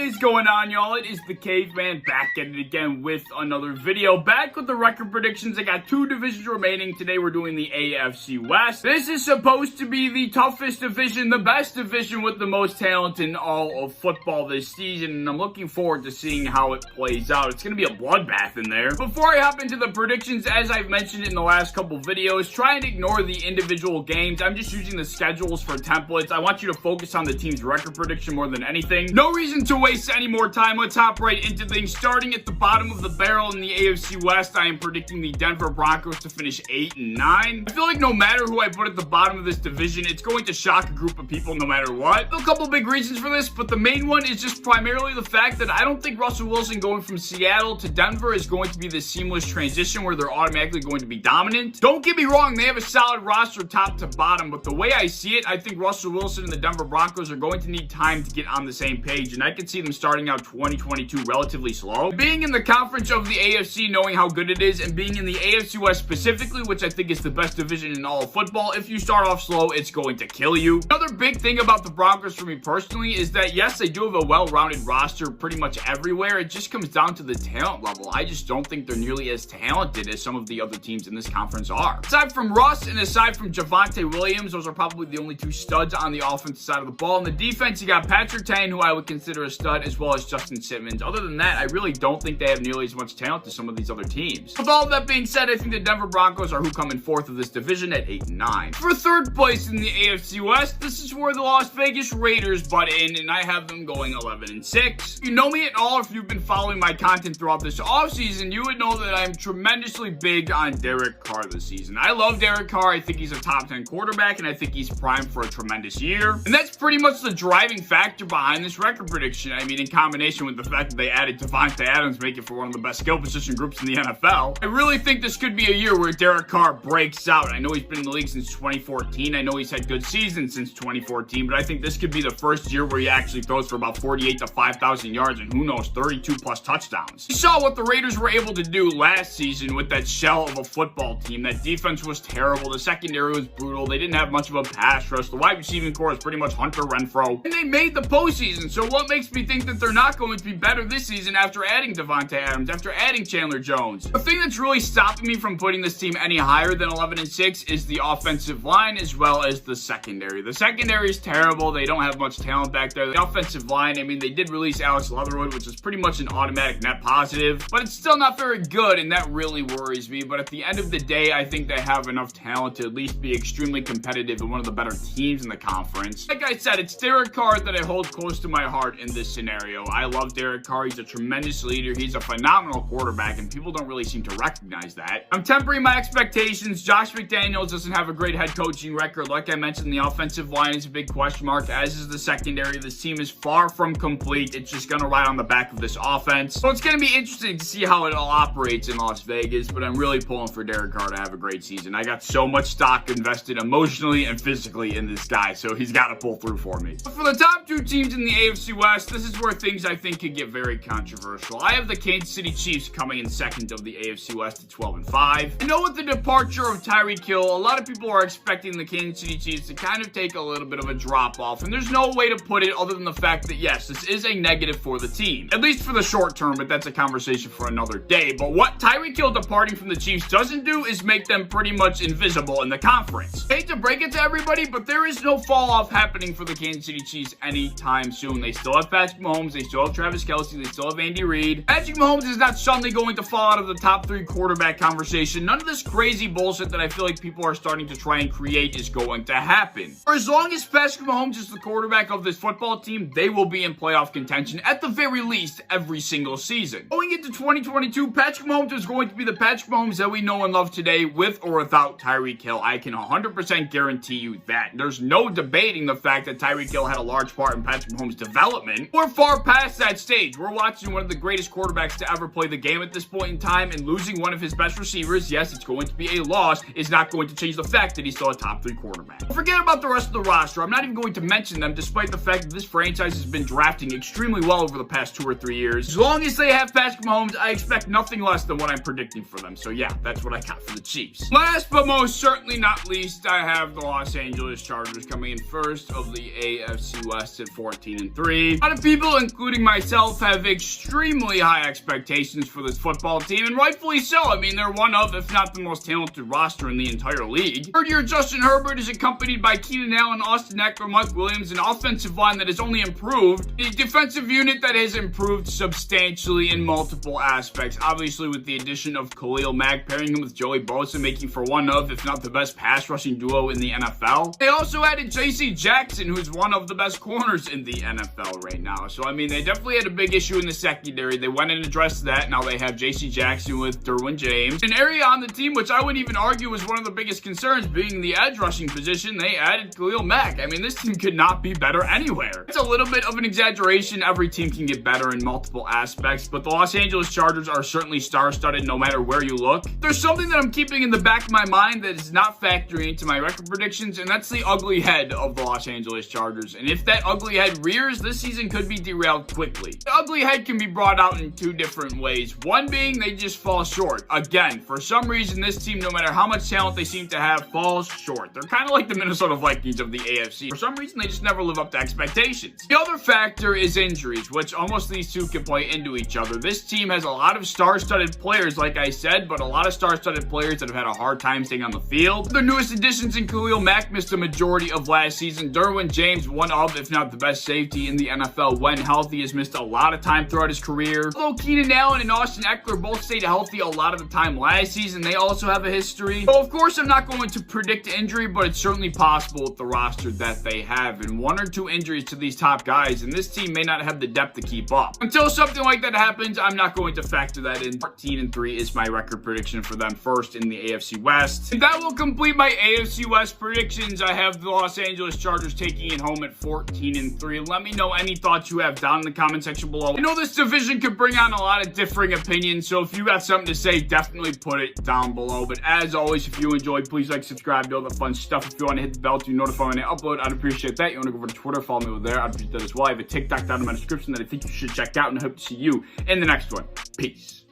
is going on, y'all? It is the Caveman back at it again with another video. Back with the record predictions. I got 2 divisions remaining. Today we're doing the AFC West. This is supposed to be the toughest division, the best division with the most talent in all of football this season, and I'm looking forward to seeing how it plays out. It's going to be a bloodbath in there. Before I hop into the predictions, as I've mentioned in the last couple videos, try and ignore the individual games. I'm just using the schedules for templates. I want you to focus on the team's record prediction more than anything. No reason to waste any more time. Let's hop right into things. Starting at the bottom of the barrel in the AFC West, I am predicting the Denver Broncos to finish 8-9. I feel like no matter who I put at the bottom of this division, it's going to shock a group of people no matter what. A couple big reasons for this, but the main one is just primarily the fact that I don't think Russell Wilson going from Seattle to Denver is going to be this seamless transition where they're automatically going to be dominant. Don't get me wrong, they have a solid roster top to bottom, but the way I see it, I think Russell Wilson and the Denver Broncos are going to need time to get on the same page, and I can see them starting out 2022 relatively slow. Being in the conference of the AFC, knowing how good it is, and being in the AFC West specifically, which I think is the best division in all of football, if you start off slow, it's going to kill you. Another big thing about the Broncos for me personally is that, yes, they do have a well-rounded roster pretty much everywhere. It just comes down to the talent level. I just don't think they're nearly as talented as some of the other teams in this conference are. Aside from Russ and aside from Javonte Williams, those are probably the only 2 studs on the offensive side of the ball. In the defense, you got Patrick Tane, who I would consider a stud, as well as Justin Simmons. Other than that, I really don't think they have nearly as much talent as some of these other teams. With all of that being said, I think the Denver Broncos are who come in 4th of this division at 8-9. For 3rd place in the AFC West, this is where the Las Vegas Raiders butt in, and I have them going 11-6. If you know me at all, if you've been following my content throughout this offseason, you would know that I'm tremendously big on Derek Carr this season. I love Derek Carr. I think he's a top 10 quarterback, and I think he's primed for a tremendous year. And that's pretty much the driving factor behind this record prediction. I mean, in combination with the fact that they added Devontae Adams, making for one of the best skill position groups in the NFL, I really think this could be a year where Derek Carr breaks out. I know he's been in the league since 2014. I know he's had good seasons since 2014, but I think this could be the first year where he actually throws for about 48 to 5,000 yards and who knows, 32 plus touchdowns. You saw what the Raiders were able to do last season with that shell of a football team. That defense was terrible. The secondary was brutal. They didn't have much of a pass rush. The wide receiving core is pretty much Hunter Renfrow. And they made the postseason. So what makes me think that they're not going to be better this season after adding Devontae Adams, after adding Chandler Jones? The thing that's really stopping me from putting this team any higher than 11-6 is the offensive line as well as the secondary. The secondary is terrible. They don't have much talent back there. The offensive line, I mean, they did release Alex Leatherwood, which is pretty much an automatic net positive, but it's still not very good, and that really worries me. But at the end of the day, I think they have enough talent to at least be extremely competitive and one of the better teams in the conference. Like I said, it's Derek Carr that I hold close to my heart in this scenario. I love Derek Carr. He's a tremendous leader. He's a phenomenal quarterback, and people don't really seem to recognize that. I'm tempering my expectations. Josh McDaniels doesn't have a great head coaching record. Like I mentioned, the offensive line is a big question mark, as is the secondary. This team is far from complete. It's just going to ride on the back of this offense. So it's going to be interesting to see how it all operates in Las Vegas, but I'm really pulling for Derek Carr to have a great season. I got so much stock invested emotionally and physically in this guy, so he's got to pull through for me. But for the top 2 teams in the AFC West, this is where things I think could get very controversial. I have the Kansas City Chiefs coming in 2nd of the AFC West at 12-5. I know with the departure of Tyreek Hill, a lot of people are expecting the Kansas City Chiefs to kind of take a little bit of a drop off, and there's no way to put it other than the fact that, yes, this is a negative for the team, at least for the short term, but that's a conversation for another day. But what Tyreek Hill departing from the Chiefs doesn't do is make them pretty much invisible in the conference. I hate to break it to everybody, but there is no fall off happening for the Kansas City Chiefs anytime soon. They still have Patrick Mahomes, they still have Travis Kelce, they still have Andy Reid. Patrick Mahomes is not suddenly going to fall out of the top 3 quarterback conversation. None of this crazy bullshit that I feel like people are starting to try and create is going to happen. For as long as Patrick Mahomes is the quarterback of this football team, they will be in playoff contention at the very least every single season. Going into 2022, Patrick Mahomes is going to be the Patrick Mahomes that we know and love today with or without Tyreek Hill. I can 100% guarantee you that. There's no debating the fact that Tyreek Hill had a large part in Patrick Mahomes' development. We're far past that stage. We're watching one of the greatest quarterbacks to ever play the game at this point in time, and losing one of his best receivers, yes, it's going to be a loss, is not going to change the fact that he's still a top 3 quarterback. Forget about the rest of the roster. I'm not even going to mention them, despite the fact that this franchise has been drafting extremely well over the past 2 or 3 years. As long as they have Patrick Mahomes, I expect nothing less than what I'm predicting for them. So yeah, that's what I got for the Chiefs. Last but most certainly not least, I have the Los Angeles Chargers coming in 1st of the AFC West at 14-3. A lot of People, including myself, have extremely high expectations for this football team, and rightfully so. I mean, they're one of, if not the most talented roster in the entire league. Third-year Justin Herbert is accompanied by Keenan Allen, Austin Eckler, Mike Williams, an offensive line that has only improved, a defensive unit that has improved substantially in multiple aspects. Obviously, with the addition of Khalil Mack, pairing him with Joey Bosa, making for one of, if not the best pass rushing duo in the NFL. They also added J.C. Jackson, who's one of the best corners in the NFL right now. So, I mean, they definitely had a big issue in the secondary. They went and addressed that. Now they have J.C. Jackson with Derwin James. An area on the team which I would even argue was one of the biggest concerns, being the edge rushing position. They added Khalil Mack. I mean, this team could not be better anywhere. It's a little bit of an exaggeration. Every team can get better in multiple aspects, but the Los Angeles Chargers are certainly star-studded no matter where you look. There's something that I'm keeping in the back of my mind that is not factoring into my record predictions, and that's the ugly head of the Los Angeles Chargers. And if that ugly head rears, this season could be derailed quickly. The ugly head can be brought out in two different ways. One being they just fall short. Again, for some reason, this team, no matter how much talent they seem to have, falls short. They're kind of like the Minnesota Vikings of the AFC. For some reason, they just never live up to expectations. The other factor is injuries, which almost these two can play into each other. This team has a lot of star-studded players, like I said, but a lot of star-studded players that have had a hard time staying on the field. Their newest additions in Khalil Mack missed a majority of last season. Derwin James, one of, if not the best safety in the NFL when healthy, has missed a lot of time throughout his career. Although Keenan Allen and Austin Eckler both stayed healthy a lot of the time last season, they also have a history. So, of course, I'm not going to predict injury, but it's certainly possible with the roster that they have. And one or two injuries to these top guys, and this team may not have the depth to keep up. Until something like that happens, I'm not going to factor that in. 14-3 is my record prediction for them, first in the AFC West. And that will complete my AFC West predictions. I have the Los Angeles Chargers taking it home at 14-3. Let me know any thoughts you have down in the comment section below. I know this division could bring on a lot of differing opinions, so if you got something to say, definitely put it down below. But as always, if you enjoyed, please like, subscribe, do all the fun stuff. If you want to hit the bell to be notified when I upload, I'd appreciate that. You want to go over to Twitter, follow me over there, I'd appreciate that as well. I have a TikTok down in my description that I think you should check out, and I hope to see you in the next one. Peace.